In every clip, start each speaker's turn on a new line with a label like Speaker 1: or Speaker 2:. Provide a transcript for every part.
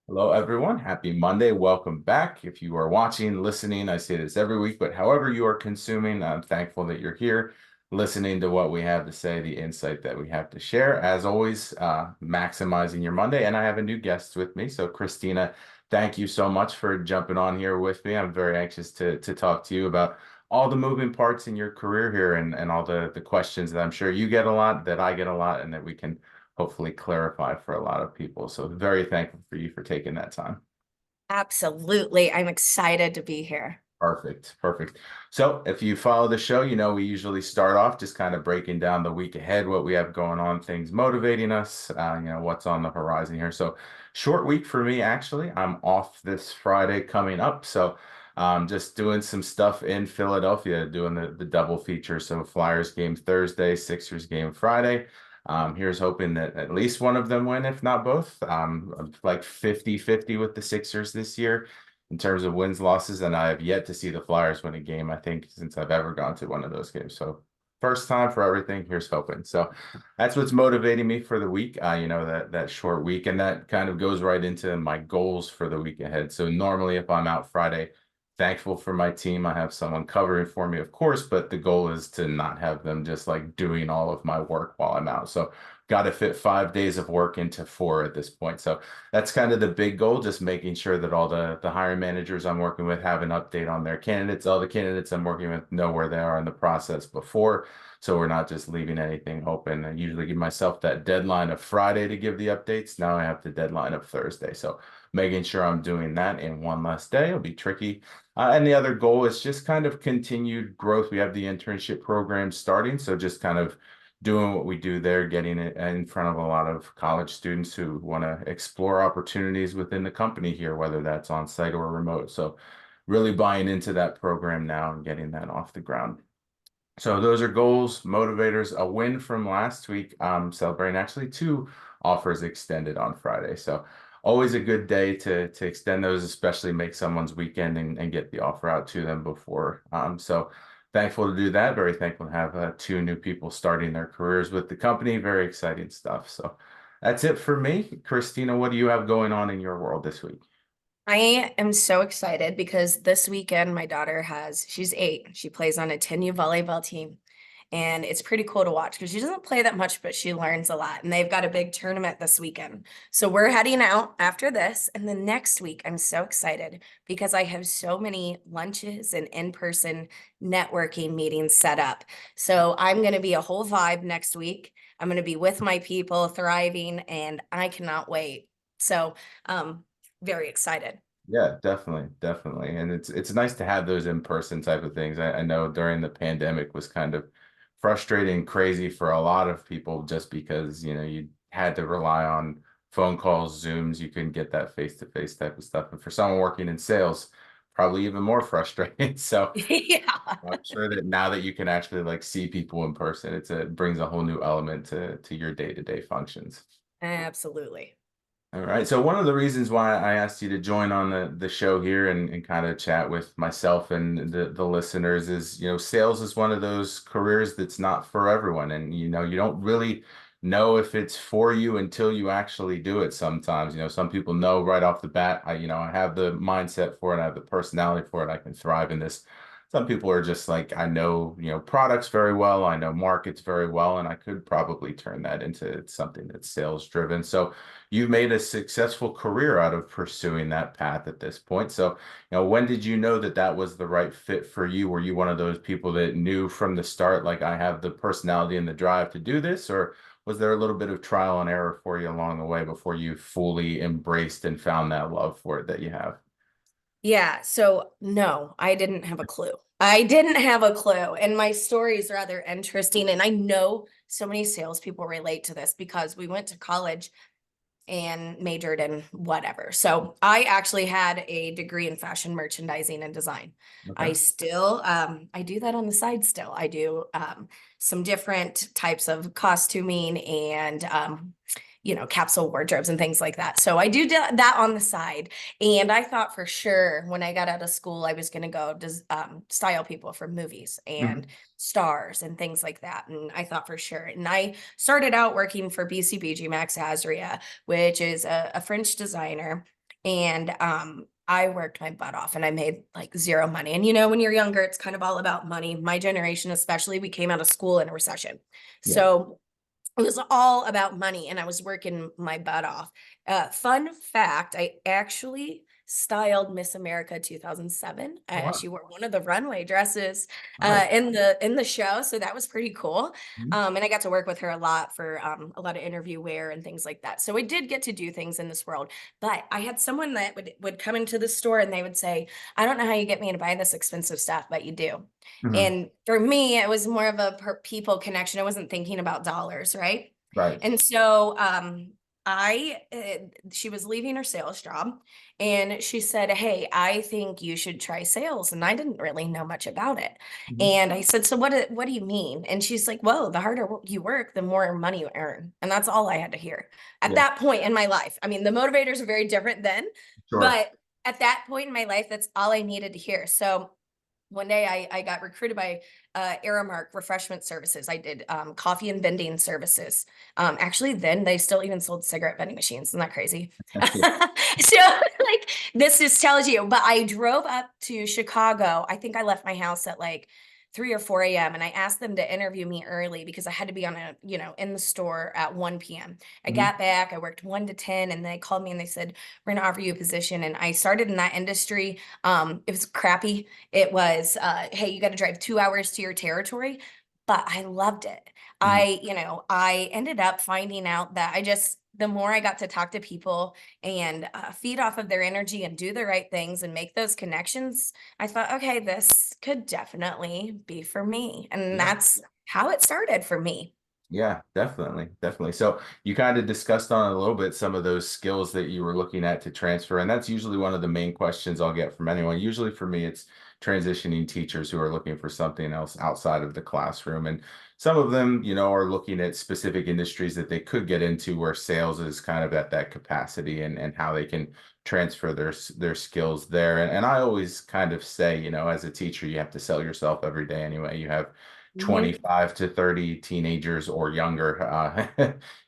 Speaker 1: Hello, everyone. Happy Monday. Welcome back. If you are watching, listening, I say this every week, but however you are consuming, I'm thankful that you're here listening to what we have to say, the insight that we have to share. As always, maximizing your Monday. And I have a new guest with me. So, Christina, thank you so much for jumping on here with me. I'm very anxious to talk to you about all the moving parts in your career here and all the questions that I'm sure you get a lot, that I get a lot, and that we can hopefully clarify for a lot of people. So very thankful for you for taking that time.
Speaker 2: Absolutely. I'm excited to be here.
Speaker 1: Perfect. Perfect. So if you follow the show, you know we usually start off just kind of breaking down the week ahead, what we have going on, things motivating us, what's on the horizon here. So short week for me, actually. I'm off this Friday coming up. So just doing some stuff in Philadelphia, doing the double feature. So Flyers game Thursday, Sixers game Friday. Here's hoping that at least one of them win, if not both. I'm like 50-50 with the Sixers this year in terms of wins, losses, and I have yet to see the Flyers win a game, I think, since I've ever gone to one of those games. So first time for everything. Here's hoping. So that's what's motivating me for the week. That short week, and that kind of goes right into my goals for the week ahead. So normally, if I'm out Friday, thankful for my team. I have someone covering for me, of course, but the goal is to not have them just like doing all of my work while I'm out. So got to fit 5 days of work into 4 at this point. So that's kind of the big goal, just making sure that all the hiring managers I'm working with have an update on their candidates. All the candidates I'm working with know where they are in the process before. So we're not just leaving anything open. I usually give myself that deadline of Friday to give the updates. Now I have the deadline of Thursday. So making sure I'm doing that in one less day will be tricky. And the other goal is just kind of continued growth. We have the internship program starting. So just kind of doing what we do there, getting it in front of a lot of college students who want to explore opportunities within the company here, whether that's on site or remote. So really buying into that program now and getting that off the ground. So those are goals, motivators, a win from last week, celebrating actually 2 offers extended on Friday. So always a good day to extend those, especially make someone's weekend and get the offer out to them before. So thankful to do that. Very thankful to have 2 new people starting their careers with the company. Very exciting stuff. So that's it for me. Christina, what do you have going on in your world this week?
Speaker 2: I am so excited because this weekend my daughter she's 8. She plays on a 10U volleyball team. And it's pretty cool to watch because she doesn't play that much, but she learns a lot. And they've got a big tournament this weekend. So we're heading out after this. And the next week, I'm so excited because I have so many lunches and in-person networking meetings set up. So I'm going to be a whole vibe next week. I'm going to be with my people, thriving, and I cannot wait. So, very excited.
Speaker 1: Yeah, definitely, definitely. And it's nice to have those in-person type of things. I know during the pandemic was kind of frustrating, crazy for a lot of people just because, you had to rely on phone calls, Zooms, you couldn't get that face-to-face type of stuff. And for someone working in sales, probably even more frustrating. So
Speaker 2: Yeah,
Speaker 1: I'm sure that now that you can actually like see people in person, it brings a whole new element to your day-to-day functions.
Speaker 2: absolutely.
Speaker 1: All right. So one of the reasons why I asked you to join on the show here and kind of chat with myself and the listeners is, sales is one of those careers that's not for everyone. And, you don't really know if it's for you until you actually do it sometimes. Some people know right off the bat, I have the mindset for it, I have the personality for it, I can thrive in this. Some people are just like, I know, products very well, I know markets very well, and I could probably turn that into something that's sales driven. So you've made a successful career out of pursuing that path at this point. So, when did you know that that was the right fit for you? Were you one of those people that knew from the start, like I have the personality and the drive to do this, or was there a little bit of trial and error for you along the way before you fully embraced and found that love for it that you have?
Speaker 2: Yeah, so no, I didn't have a clue. I didn't have a clue. And my story is rather interesting. And I know so many salespeople relate to this because we went to college and majored in whatever. So I actually had a degree in fashion merchandising and design.
Speaker 1: Okay.
Speaker 2: I do that on the side still. I do some different types of costuming and capsule wardrobes and things like that. So I do that on the side. And I thought for sure when I got out of school, I was going to go style people for movies and
Speaker 1: Mhm.
Speaker 2: stars and things like that. And I thought for sure. And I started out working for BCBG Max Azria, which is a French designer. And I worked my butt off and I made like zero money. And when you're younger, it's kind of all about money. My generation, especially, we came out of school in a recession.
Speaker 1: Yeah.
Speaker 2: So it was all about money and I was working my butt off. Fun fact, I actually styled Miss America 2007. I
Speaker 1: Oh, wow.
Speaker 2: actually wore one of the runway dresses
Speaker 1: Nice.
Speaker 2: in the show, so that was pretty cool.
Speaker 1: Mhm.
Speaker 2: And I got to work with her a lot for a lot of interview wear and things like that. So I did get to do things in this world. But I had someone that would come into the store and they would say, "I don't know how you get me to buy this expensive stuff, but you do."
Speaker 1: Mhm.
Speaker 2: And for me, it was more of a people connection. I wasn't thinking about dollars, right?
Speaker 1: Right.
Speaker 2: And so she was leaving her sales job and she said, "Hey, I think you should try sales." And I didn't really know much about it.
Speaker 1: Mhm.
Speaker 2: And I said, "So what do you mean?" And she's like, "Well, the harder you work, the more money you earn." And that's all I had to hear at
Speaker 1: Yeah.
Speaker 2: that point in my life. I mean, the motivators are very different then,
Speaker 1: Sure.
Speaker 2: but at that point in my life, that's all I needed to hear. So one day I got recruited by Aramark Refreshment Services. I did coffee and vending services. Actually, then they still even sold cigarette vending machines. Isn't that crazy?
Speaker 1: Yeah.
Speaker 2: So, like, this just tells you. But I drove up to Chicago. I think I left my house at like 3 or 4 a.m. and I asked them to interview me early because I had to be in the store at 1 p.m. I
Speaker 1: Mhm.
Speaker 2: got back, I worked 1 to 10, and they called me and they said, "We're gonna offer you a position." And I started in that industry. It was crappy. It was, hey, you got to drive 2 hours to your territory, but I loved it.
Speaker 1: Mhm.
Speaker 2: I ended up finding out that the more I got to talk to people and feed off of their energy and do the right things and make those connections, I thought, okay, this could definitely be for me. And
Speaker 1: Yeah.
Speaker 2: that's how it started for me.
Speaker 1: Yeah, definitely, definitely. So you kind of discussed on it a little bit some of those skills that you were looking at to transfer, and that's usually one of the main questions I'll get from anyone. Usually for me, it's transitioning teachers who are looking for something else outside of the classroom, and some of them, are looking at specific industries that they could get into where sales is kind of at that capacity and how they can transfer their skills there. And I always kind of say, as a teacher, you have to sell yourself every day anyway. You have
Speaker 2: Mhm.
Speaker 1: 25 to 30 teenagers or younger,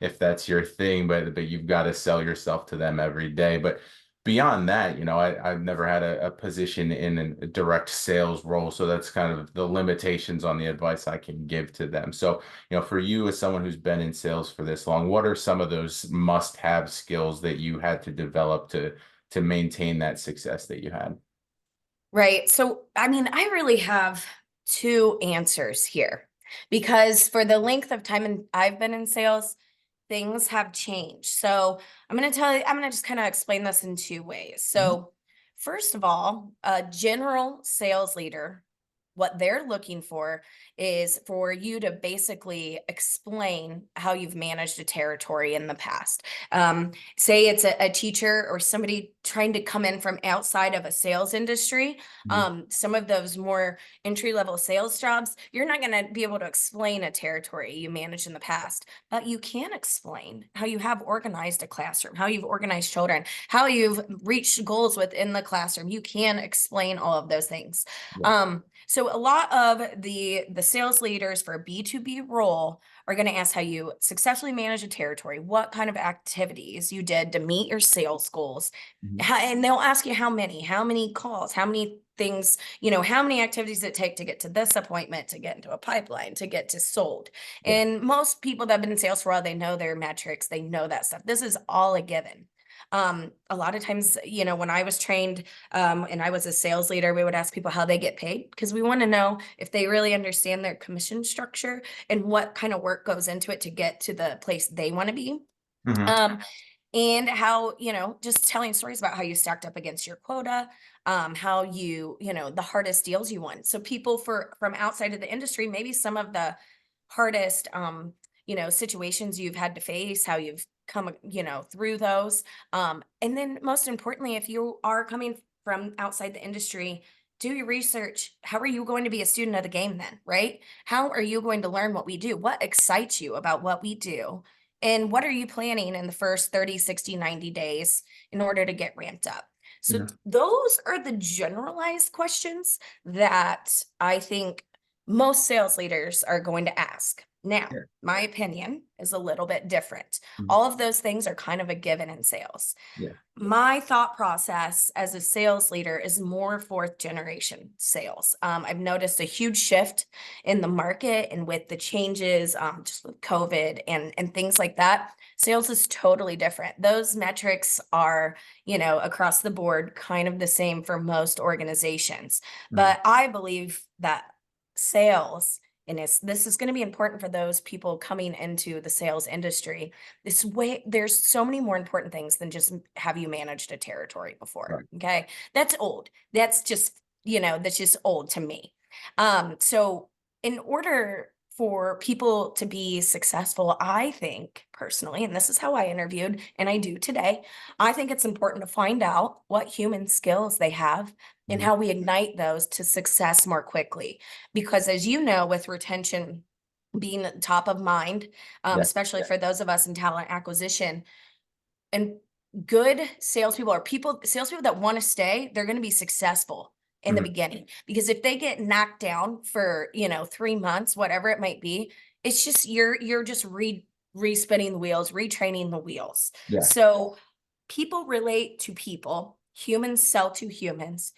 Speaker 1: if that's your thing, but you've got to sell yourself to them every day. But beyond that, I've never had a position in a direct sales role. So that's kind of the limitations on the advice I can give to them. So, for you as someone who's been in sales for this long, what are some of those must-have skills that you had to develop to maintain that success that you had?
Speaker 2: Right. So, I mean, I really have two answers here because for the length of time I've been in sales, things have changed. So, I'm going to just kind of explain this in two ways.
Speaker 1: Mhm.
Speaker 2: So, first of all, a general sales leader, what they're looking for is for you to basically explain how you've managed a territory in the past. Say it's a teacher or somebody trying to come in from outside of a sales industry.
Speaker 1: Mhm.
Speaker 2: Some of those more entry level sales jobs, you're not going to be able to explain a territory you managed in the past, but you can explain how you have organized a classroom, how you've organized children, how you've reached goals within the classroom. You can explain all of those things.
Speaker 1: Yeah.
Speaker 2: So a lot of the sales leaders for a B2B role are going to ask how you successfully manage a territory, what kind of activities you did to meet your sales goals.
Speaker 1: Mhm.
Speaker 2: And they'll ask you how many calls, how many things, how many activities it take to get to this appointment, to get into a pipeline, to get to sold.
Speaker 1: Yeah.
Speaker 2: And most people that have been in sales for a while, they know their metrics, they know that stuff. This is all a given. A lot of times, when I was trained and I was a sales leader, we would ask people how they get paid because we want to know if they really understand their commission structure and what kind of work goes into it to get to the place they want to be.
Speaker 1: Mhm.
Speaker 2: Um, and how, just telling stories about how you stacked up against your quota, how the hardest deals you won. So people from outside of the industry, maybe some of the hardest, situations you've had to face, how you've come, through those. And then most importantly, if you are coming from outside the industry, do your research. How are you going to be a student of the game then, right? How are you going to learn what we do? What excites you about what we do? And what are you planning in the first 30, 60, 90 days in order to get ramped up? So
Speaker 1: Yeah.
Speaker 2: those are the generalized questions that I think most sales leaders are going to ask. Now,
Speaker 1: Yeah.
Speaker 2: my opinion is a little bit different.
Speaker 1: Mhm.
Speaker 2: All of those things are kind of a given in sales.
Speaker 1: Yeah.
Speaker 2: My thought process as a sales leader is more fourth generation sales. I've noticed a huge shift in the market and with the changes, just with COVID and things like that. Sales is totally different. Those metrics are, across the board, kind of the same for most organizations.
Speaker 1: Mhm.
Speaker 2: But I believe that sales, and this is going to be important for those people coming into the sales industry. There's so many more important things than just have you managed a territory before.
Speaker 1: Right.
Speaker 2: Okay. That's old. That's just, that's just old to me. So in order for people to be successful, I think personally, and this is how I interviewed and I do today, I think it's important to find out what human skills they have and
Speaker 1: Mhm.
Speaker 2: how we ignite those to success more quickly. Because as you know, with retention being top of mind,
Speaker 1: Yeah.
Speaker 2: especially for those of us in talent acquisition, and good salespeople or salespeople that want to stay, they're going to be successful in the
Speaker 1: Mhm.
Speaker 2: beginning. Because if they get knocked down for, 3 months, whatever it might be, it's just you're just re-spinning the wheels, retraining the wheels.
Speaker 1: Yeah.
Speaker 2: So people relate to people, humans sell to humans.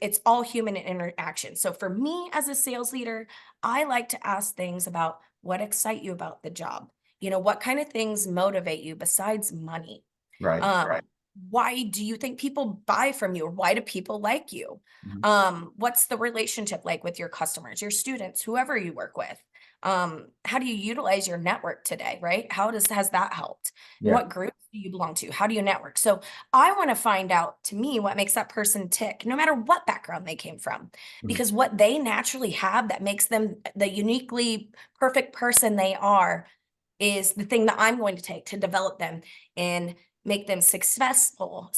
Speaker 2: It's all human interaction. So for me as a sales leader, I like to ask things about what excite you about the job. What kind of things motivate you besides money?
Speaker 1: Right.
Speaker 2: Right. Why do you think people buy from you, or why do people like you?
Speaker 1: Mhm.
Speaker 2: What's the relationship like with your customers, your students, whoever you work with? How do you utilize your network today, right? Has that helped? And
Speaker 1: Yeah.
Speaker 2: what groups do you belong to? How do you network? So I want to find out, to me, what makes that person tick, no matter what background they came from,
Speaker 1: Mhm.
Speaker 2: because what they naturally have that makes them the uniquely perfect person they are is the thing that I'm going to take to develop them and make them successful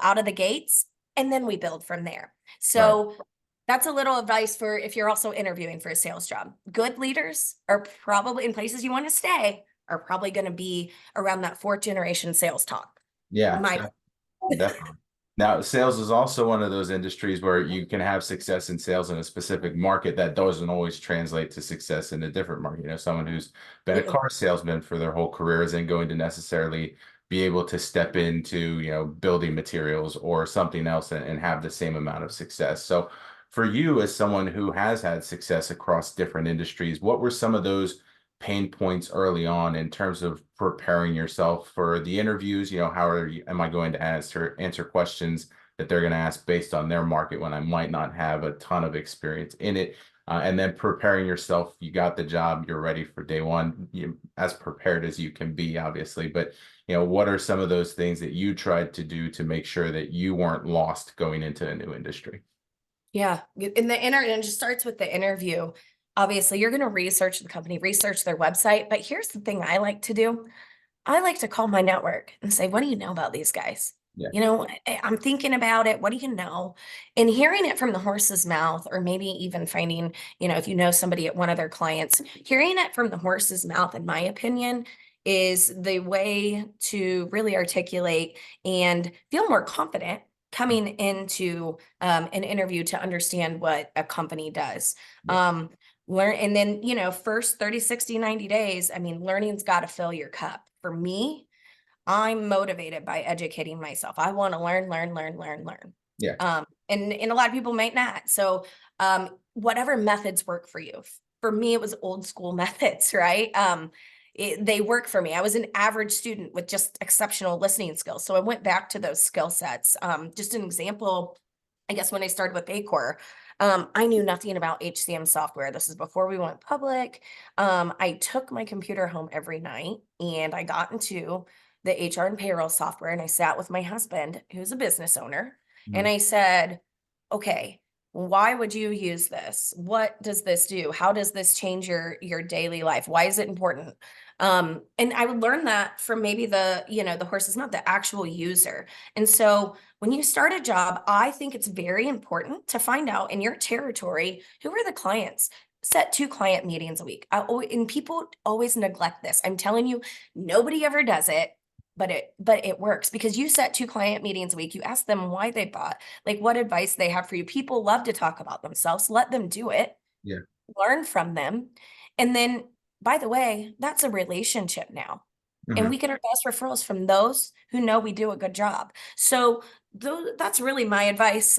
Speaker 2: out of the gates, and then we build from there.
Speaker 1: Right.
Speaker 2: So that's a little advice for if you're also interviewing for a sales job. Good leaders are probably in places you want to stay are probably going to be around that fourth generation sales talk.
Speaker 1: Yeah.
Speaker 2: My
Speaker 1: Definitely. Now, sales is also one of those industries where you can have success in sales in a specific market that doesn't always translate to success in a different market. Someone who's been a car salesman for their whole career isn't going to necessarily be able to step into, building materials or something else and have the same amount of success. So for you, as someone who has had success across different industries, what were some of those pain points early on in terms of preparing yourself for the interviews? Am I going to answer questions that they're going to ask based on their market when I might not have a ton of experience in it? And then preparing yourself, you got the job, you're ready for day one, as prepared as you can be, obviously. But what are some of those things that you tried to do to make sure that you weren't lost going into a new industry?
Speaker 2: Yeah, in the and it just starts with the interview. Obviously, you're going to research the company, research their website. But here's the thing I like to do. I like to call my network and say, what do you know about these guys?
Speaker 1: Yeah.
Speaker 2: I'm thinking about it. What do you know? And hearing it from the horse's mouth, or maybe even finding, if you know somebody at one of their clients, hearing it from the horse's mouth, in my opinion, is the way to really articulate and feel more confident coming into an interview to understand what a company does.
Speaker 1: Yeah.
Speaker 2: Um, Learn, and then, first 30, 60, 90 days, I mean, learning's got to fill your cup. For me, I'm motivated by educating myself. I want to learn, learn, learn, learn, learn.
Speaker 1: Yeah.
Speaker 2: And a lot of people might not. So whatever methods work for you. For me, it was old school methods, right? They work for me. I was an average student with just exceptional listening skills. So I went back to those skill sets. Just an example, I guess when I started with Acor, I knew nothing about HCM software. This is before we went public. I took my computer home every night and I got into the HR and payroll software, and I sat with my husband, who's a business owner, and
Speaker 1: Mhm.
Speaker 2: I said, okay, why would you use this? What does this do? How does this change your daily life? Why is it important? And I would learn that from maybe the horse's mouth, the actual user. And so when you start a job, I think it's very important to find out in your territory, who are the clients? Set 2 client meetings a week. And people always neglect this. I'm telling you, nobody ever does it, but it works because you set 2 client meetings a week. You ask them why they bought, like what advice they have for you. People love to talk about themselves. Let them do it.
Speaker 1: Yeah.
Speaker 2: Learn from them, and then by the way, that's a relationship now. And
Speaker 1: Mhm.
Speaker 2: we get our best referrals from those who know we do a good job. So that's really my advice.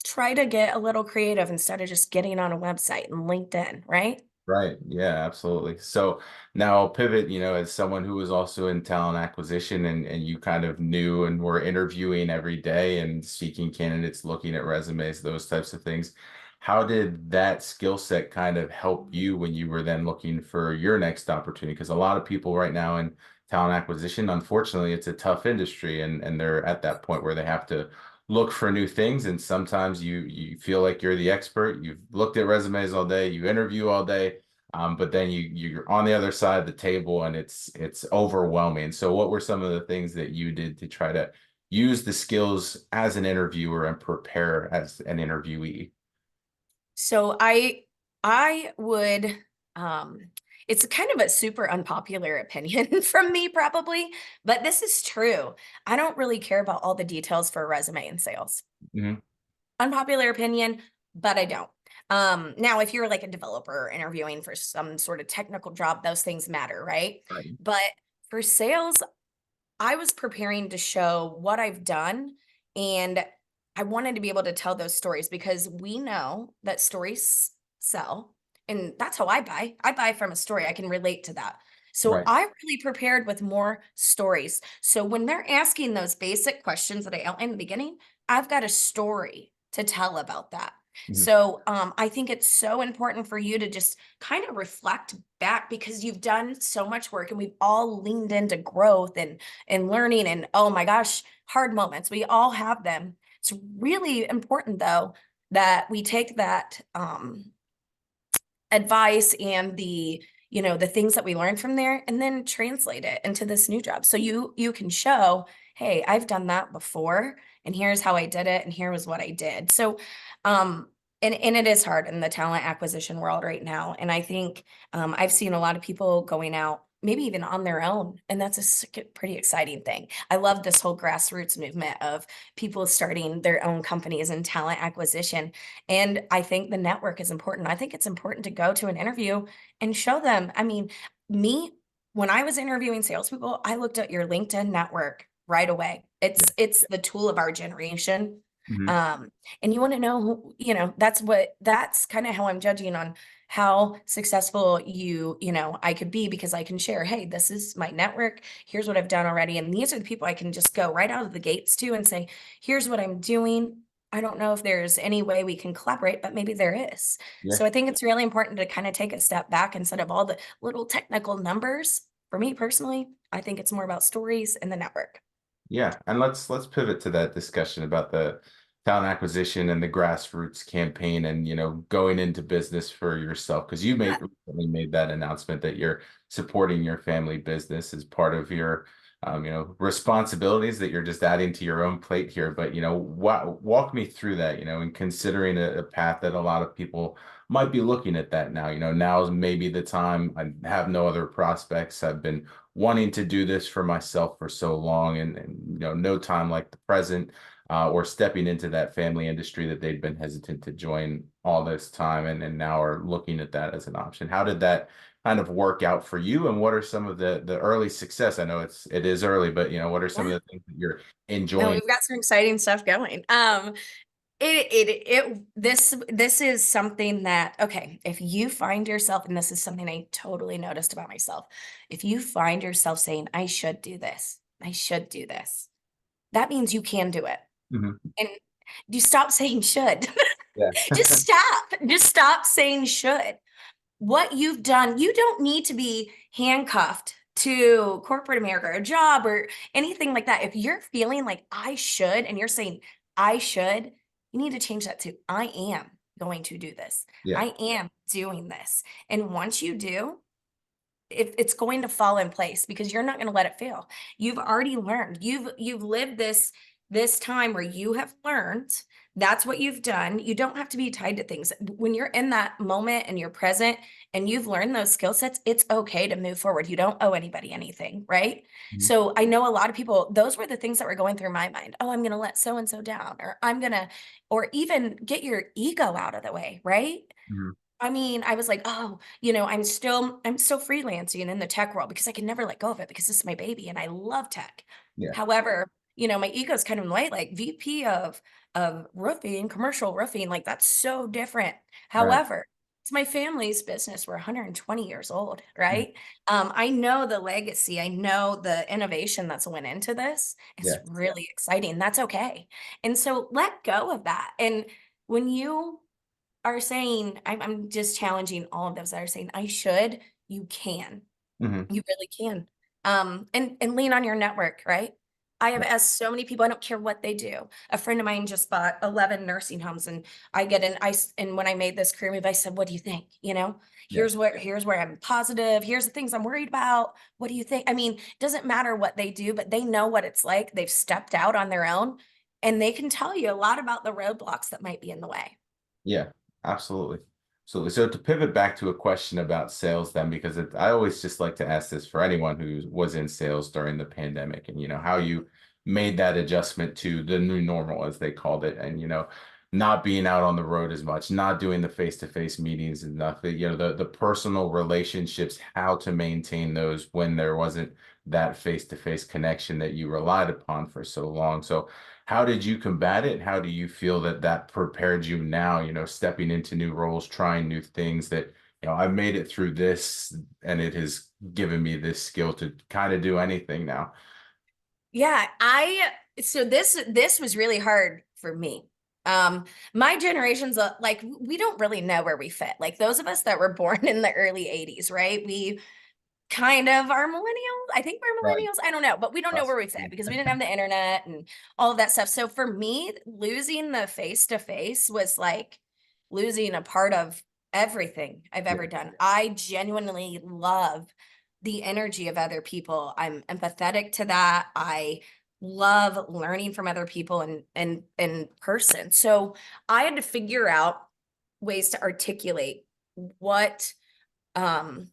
Speaker 2: Try to get a little creative instead of just getting on a website and LinkedIn, right?
Speaker 1: Right. Yeah, absolutely. So now I'll pivot, as someone who was also in talent acquisition and you kind of knew and were interviewing every day and seeking candidates, looking at resumes, those types of things. How did that skill set kind of help you when you were then looking for your next opportunity? Because a lot of people right now in talent acquisition, unfortunately, it's a tough industry and they're at that point where they have to look for new things, and sometimes you feel like you're the expert. You've looked at resumes all day, you interview all day, but then you're on the other side of the table and it's overwhelming. So what were some of the things that you did to try to use the skills as an interviewer and prepare as an interviewee?
Speaker 2: So I would um it's kind of a super unpopular opinion from me probably, but this is true. I don't really care about all the details for a resume in sales.
Speaker 1: Mhm.
Speaker 2: Unpopular opinion, but I don't. Now if you're like a developer interviewing for some sort of technical job, those things matter, right?
Speaker 1: Right.
Speaker 2: But for sales, I was preparing to show what I've done, and I wanted to be able to tell those stories because we know that stories sell, and that's how I buy. I buy from a story. I can relate to that. So
Speaker 1: Right.
Speaker 2: I really prepared with more stories. So when they're asking those basic questions that I outlined in the beginning, I've got a story to tell about that.
Speaker 1: Mhm.
Speaker 2: So I think it's so important for you to just kind of reflect back because you've done so much work and we've all leaned into growth and learning and oh my gosh, hard moments. We all have them. It's really important though that we take that advice and the things that we learned from there and then translate it into this new job. So you can show, hey, I've done that before and here's how I did it and here was what I did. So um and it is hard in the talent acquisition world right now. And I think I've seen a lot of people going out, maybe even on their own. And that's pretty exciting thing. I love this whole grassroots movement of people starting their own companies in talent acquisition. And I think the network is important. I think it's important to go to an interview and show them. I mean, me, when I was interviewing salespeople, I looked at your LinkedIn network right away.
Speaker 1: Yeah.
Speaker 2: It's the tool of our generation.
Speaker 1: Mhm.
Speaker 2: Um, and you want to know that's kind of how I'm judging on how successful I could be because I can share, hey, this is my network. Here's what I've done already. And these are the people I can just go right out of the gates to and say, here's what I'm doing. I don't know if there's any way we can collaborate, but maybe there is.
Speaker 1: Yeah.
Speaker 2: So I think it's really important to kind of take a step back instead of all the little technical numbers. For me personally, I think it's more about stories and the network.
Speaker 1: Yeah, and let's pivot to that discussion about the talent acquisition and the grassroots campaign and going into business for yourself because you
Speaker 2: Yeah.
Speaker 1: recently made that announcement that you're supporting your family business as part of your responsibilities that you're just adding to your own plate here. But walk me through that, and considering a path that a lot of people might be looking at that now. Now is maybe the time. I have no other prospects. I've been wanting to do this for myself for so long and no time like the present, or stepping into that family industry that they'd been hesitant to join all this time and now are looking at that as an option. How did that kind of work out for you, and what are some of the early success? I know it is early, but what are some of
Speaker 2: Yeah.
Speaker 1: the things that you're
Speaker 2: No,
Speaker 1: enjoying?
Speaker 2: we've got some exciting stuff going. This is something that, okay, if you find yourself, and this is something I totally noticed about myself, if you find yourself saying, I should do this, that means you can do it.
Speaker 1: Mhm.
Speaker 2: And you stop saying should.
Speaker 1: Yeah.
Speaker 2: Just stop saying should. What you've done, you don't need to be handcuffed to corporate America or a job or anything like that. If you're feeling like I should and you're saying I should, you need to change that to I am going to do this.
Speaker 1: Yeah.
Speaker 2: I am doing this. And once you do, it's going to fall in place because you're not going to let it fail. You've already learned. You've lived this time where you have learned. That's what you've done. You don't have to be tied to things. When you're in that moment and you're present and you've learned those skill sets, it's okay to move forward. You don't owe anybody anything, right?
Speaker 1: Mhm.
Speaker 2: So I know a lot of people, those were the things that were going through my mind. Oh, I'm going to let so and so down, or I'm going to, or even get your ego out of the way, right?
Speaker 1: Mhm.
Speaker 2: I mean, I was like, "Oh, I'm still freelancing in the tech world because I can never let go of it because this is my baby and I love tech."
Speaker 1: Yeah.
Speaker 2: However, my ego's kind of in the way, like VP of roofing, commercial roofing, like that's so different.
Speaker 1: Right.
Speaker 2: However, it's my family's business. We're 120 years old,
Speaker 1: Mm.
Speaker 2: right? I know the legacy. I know the innovation that's went into this. It's
Speaker 1: Yes.
Speaker 2: really exciting. That's okay. And so let go of that. And when you are saying, I'm just challenging all of those that are saying, I should, you can.
Speaker 1: Hmm.
Speaker 2: You really can. And lean on your network, right? I have
Speaker 1: Yeah.
Speaker 2: asked so many people, I don't care what they do. A friend of mine just bought 11 nursing homes, and and when I made this career move, I said, what do you think?
Speaker 1: Yeah.
Speaker 2: Here's where I'm positive. Here's the things I'm worried about. What do you think? I mean, it doesn't matter what they do, but they know what it's like. They've stepped out on their own and they can tell you a lot about the roadblocks that might be in the way.
Speaker 1: Yeah, absolutely. Absolutely. So to pivot back to a question about sales then, because I always just like to ask this for anyone who was in sales during the pandemic and, how you made that adjustment to the new normal, as they called it, and, not being out on the road as much, not doing the face-to-face meetings enough, the personal relationships, how to maintain those when there wasn't that face-to-face connection that you relied upon for so long. So how did you combat it? How do you feel that that prepared you now, stepping into new roles, trying new things that, I've made it through this and it has given me this skill to kind of do anything now.
Speaker 2: Yeah, so this was really hard for me. My generation's like we don't really know where we fit. Like those of us that were born in the early 80s, right? We kind of are millennials. I think we're
Speaker 1: Right.
Speaker 2: millennials. I don't know, but we don't know
Speaker 1: Us.
Speaker 2: where we fit because we didn't have the internet and all of that stuff. So for me, losing the face to face was like losing a part of everything I've
Speaker 1: Yeah.
Speaker 2: ever done. I genuinely love the energy of other people. I'm empathetic to that. I love learning from other people and in person. So I had to figure out ways to articulate what um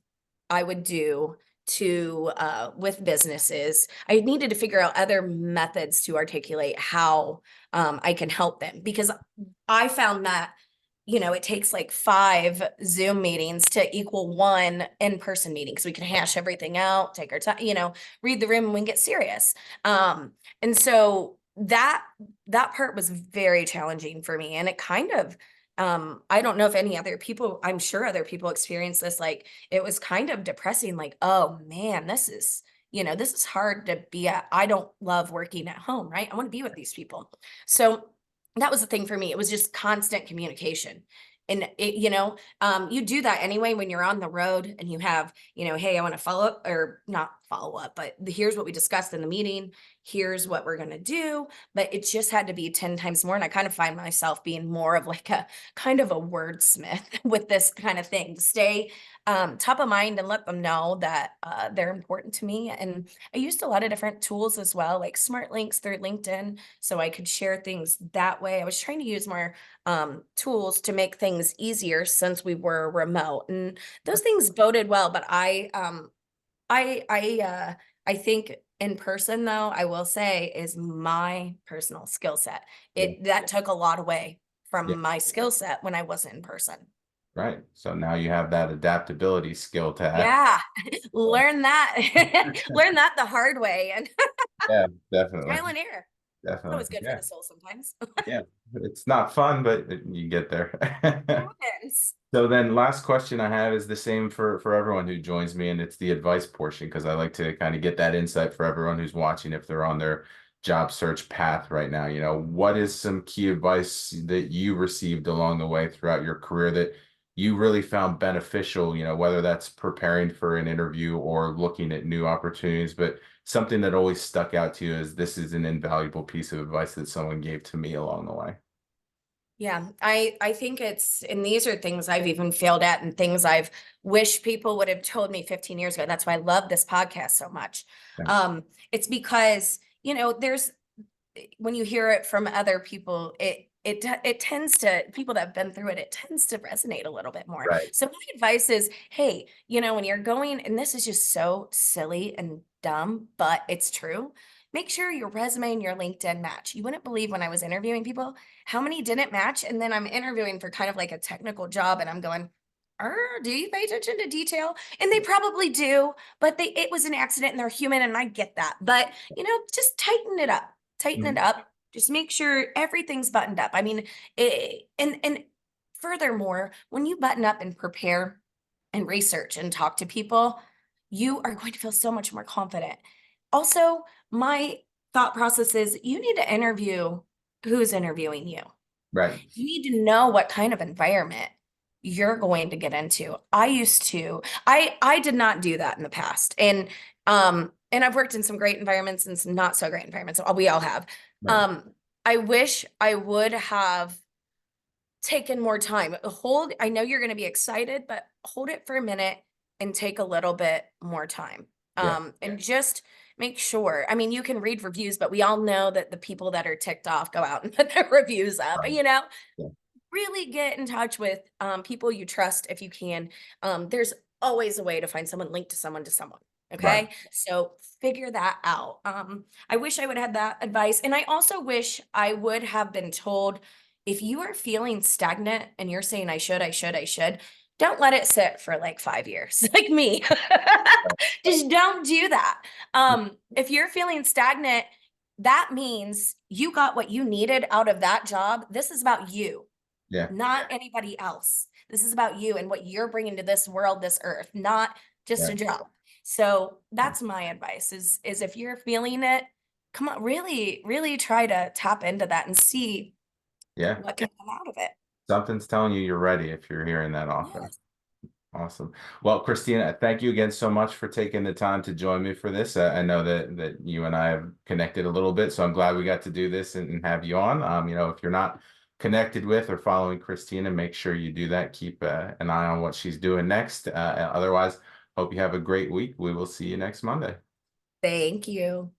Speaker 2: I would do to with businesses. I needed to figure out other methods to articulate how I can help them because I found that it takes like 5 Zoom meetings to equal one in-person meeting because we can hash everything out, take our time, read the room and we can get serious. And so that part was very challenging for me. And it kind of I don't know if any other people, I'm sure other people experience this, like it was kind of depressing, like, oh man, this is hard to be at. I don't love working at home, right? I want to be with these people. So that was the thing for me. It was just constant communication. And you do that anyway when you're on the road and you have, hey, I want to follow up or not follow up, but here's what we discussed in the meeting. Here's what we're going to do. But it just had to be 10 times more. And I kind of find myself being more of like a kind of a wordsmith with this kind of thing to stay top of mind and let them know that they're important to me. And I used a lot of different tools as well, like smart links through LinkedIn, so I could share things that way. I was trying to use more tools to make things easier since we were remote, and those things boded well. But I think in person, though, I will say is my personal skill set.
Speaker 1: Yeah.
Speaker 2: That took a lot away
Speaker 1: Yeah.
Speaker 2: from my skill set when I wasn't in person.
Speaker 1: Right. So now you have that adaptability skill to act.
Speaker 2: Yeah, learn that, learn that the hard way and
Speaker 1: Yeah, definitely.
Speaker 2: trial and error. It's always
Speaker 1: Definitely.
Speaker 2: good for
Speaker 1: Yeah.
Speaker 2: the soul sometimes.
Speaker 1: Yeah. It's not fun, but you get
Speaker 2: It
Speaker 1: there.
Speaker 2: happens.
Speaker 1: So then last question I have is the same for everyone who joins me, and it's the advice portion because I like to kind of get that insight for everyone who's watching if they're on their job search path right now. What is some key advice that you received along the way throughout your career that you really found beneficial, whether that's preparing for an interview or looking at new opportunities, but something that always stuck out to you as this is an invaluable piece of advice that someone gave to me along the way.
Speaker 2: Yeah, I think and these are things I've even failed at and things I've wished people would have told me 15 years ago. That's why I love this podcast so much.
Speaker 1: Yeah.
Speaker 2: It's because, there's when you hear it from other people, it tends to people that have been through it, it tends to resonate a little bit more.
Speaker 1: Right.
Speaker 2: So my advice is, hey, when you're going, and this is just so silly and dumb, but it's true. Make sure your resume and your LinkedIn match. You wouldn't believe when I was interviewing people how many didn't match, and then I'm interviewing for kind of like a technical job, and I'm going, Do you pay attention to detail? And they probably do, but it was an accident and they're human and I get that. But, just tighten it up. Tighten it
Speaker 1: Mhm.
Speaker 2: up. Just make sure everything's buttoned up. I mean, and furthermore, when you button up and prepare and research and talk to people, you are going to feel so much more confident. Also, my thought process is you need to interview who's interviewing you.
Speaker 1: Right.
Speaker 2: You need to know what kind of environment you're going to get into. I did not do that in the past. And I've worked in some great environments and some not so great environments. We all have.
Speaker 1: Right.
Speaker 2: Um, I wish I would have taken more time. I know you're going to be excited, but hold it for a minute and take a little bit more time.
Speaker 1: Yeah.
Speaker 2: And just make sure. I mean, you can read reviews, but we all know that the people that are ticked off go out and put their reviews up,
Speaker 1: Right. Yeah.
Speaker 2: really get in touch with people you trust if you can. There's always a way to find someone linked to someone to someone.
Speaker 1: Right.
Speaker 2: Okay. So figure that out. I wish I would have had that advice. And I also wish I would have been told if you are feeling stagnant and you're saying, I should, don't let it sit for like 5 years, like me. Just don't do that. If you're feeling stagnant, that means you got what you needed out of that job. This is about you,
Speaker 1: Yeah.
Speaker 2: not anybody else. This is about you and what you're bringing to this world, this earth, not just
Speaker 1: Yeah.
Speaker 2: a job. So that's my advice is if you're feeling it, come on, really, really try to tap into that and see
Speaker 1: Yeah.
Speaker 2: what can come out of it.
Speaker 1: Something's telling you you're ready if you're hearing that often.
Speaker 2: Yes.
Speaker 1: Awesome. Well, Christina, thank you again so much for taking the time to join me for this. I know that you and I have connected a little bit, so I'm glad we got to do this and have you on. If you're not connected with or following Christina, make sure you do that. Keep an eye on what she's doing next. Otherwise, hope you have a great week. We will see you next Monday.
Speaker 2: Thank you.